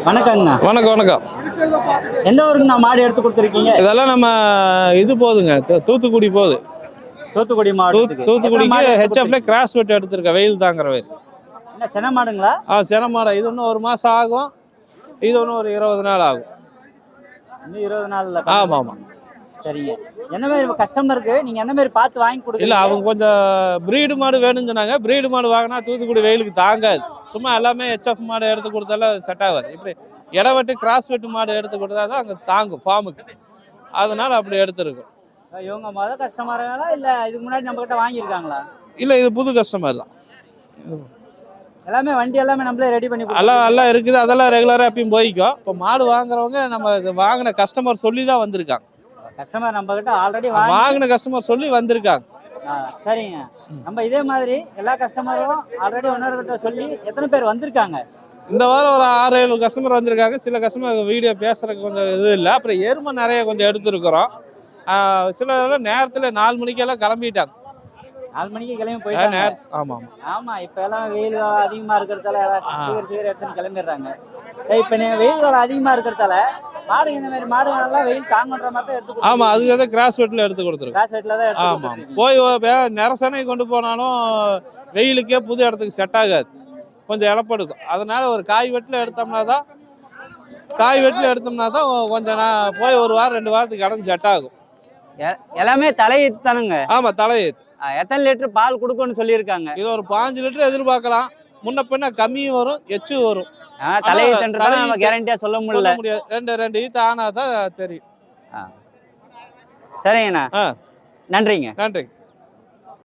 வணக்கங்கண்ணா. வணக்கம் வணக்கம். எந்த ஊருக்குண்ணா மாடு எடுத்து கொடுத்துருக்கீங்க? இதெல்லாம் நம்ம இது போகுதுங்க, தூத்துக்குடி போகுது. தூத்துக்குடி மாவட்டத்துக்கு. தூத்துக்குடிக்கு ஹெச்எஃப்ல கிராஸ் வெட் எடுத்திருக்க, வெயில் தாங்கிற வெயில். என்ன சென மாடுங்களா? சென மாடு. இது இன்னும் 1 மாசம் ஆகும். இது இன்னும் ஒரு 20 நாள் ஆகும். இன்னும் 20 நாள்ல? ஆமாம் ஆமாம். சரிங்க. என்ன மாதிரி கஸ்டமருக்கு நீங்க என்ன மாதிரி பார்த்து வாங்கி கொடுங்க? இல்லை, அவங்க கொஞ்சம் பிரீடு மாடு வேணும்னு சொன்னாங்க. பிரீடு மாடு வாங்கினா தூத்துக்குடி வெயிலுக்கு தாங்காது. சும்மா எல்லாமே ஹெச்எஃப் மாடு எடுத்து கொடுத்தாலும் செட் ஆகாது. இப்படி இடவெட்டு கிராஸ் வெட்டு மாடு எடுத்து கொடுத்தா தான் அங்கே தாங்கும் ஃபார்முக்கு. அதனால அப்படி எடுத்துருக்கோம். இவங்க மொதல் கஸ்டமருங்களா இல்லை இதுக்கு முன்னாடி நம்ம கிட்ட வாங்கியிருக்காங்களா? இல்லை, இது புது கஸ்டமர் தான். எல்லாமே வண்டி எல்லாமே நம்மளே ரெடி பண்ணி எல்லாம் இருக்குது. அதெல்லாம் ரெகுலராக எப்பயும் போய்க்கும். இப்போ மாடு வாங்குறவங்க நம்ம வாங்கின கஸ்டமர் சொல்லி தான் வந்திருக்காங்க. கஸ்டமர் நம்ம கிட்ட ஆல்ரெடி வாங்கின கஸ்டமர் சொல்லி வந்திருக்காங்க. சரிங்க. நம்ம இதே மாதிரி எல்லா கஸ்டமரும் ஆல்ரெடி ஒன்னர்கிட்ட சொல்லி எத்தனை பேர் வந்திருக்காங்க? இந்த வாரம் ஒரு 6-7 கஸ்டமர் வந்திருக்காங்க. சில கஸ்டமர் வீடியோ பேசுறதுக்கு கொஞ்சம் இது இல்லை. அப்புறம் எருமை நிறைய கொஞ்சம் எடுத்துருக்குறோம். சில நேரத்தில் 4 மணிக்கெல்லாம் கிளம்பிட்டாங்க. 4 மணிக்கு கிளம்பி போயிட்டாங்க. ஆமாம் ஆமா. இப்ப எல்லாம் வெயில் அதிகமா இருக்கிறதால சீக்கிரம் எடுத்துன்னு கிளம்பிடுறாங்க. இப்ப வெயில் காலம் அதிகமா இருக்கிறதால மாடு இந்த மாதிரி மாடு எல்லாம் வெயில் தாங்கன்ற மாதிரி எடுத்து. ஆமா, அதுக்கு தான் கிராஸ் வெட்ல எடுத்து கொடுத்துருக்கோம். கிராஸ் வெட்ல தான் எடுத்து. ஆமா. போய் நெரசனை கொண்டு போனாலும் வெயிலுக்கே புது இடத்துக்கு செட் ஆகாது, கொஞ்சம் இழப்படுக்கும். அதனால ஒரு காய் வெட்டில் எடுத்தோம்னா தான் கொஞ்சம் போய் 1 வாரம் 2 வாரத்துக்கு இடம் செட் ஆகும். எல்லாமே தலையீத்து தானுங்க? ஆமா, தலையீத்து. எத்தனை லிட்டர் பால் கொடுக்கும்னு சொல்லியிருக்காங்க? இது ஒரு 5 லிட்டர் எதிர்பார்க்கலாம். முன்ன பின்ன கம்மியும் வரும், எச்சும் வரும். தலையீத்துன்றதால நம்ம கேரண்டியா சொல்ல முடியாது. 2 ஈத்து ஆனா தான் தெரியும். சரிங்கண்ணா, நன்றிங்க. நன்றி.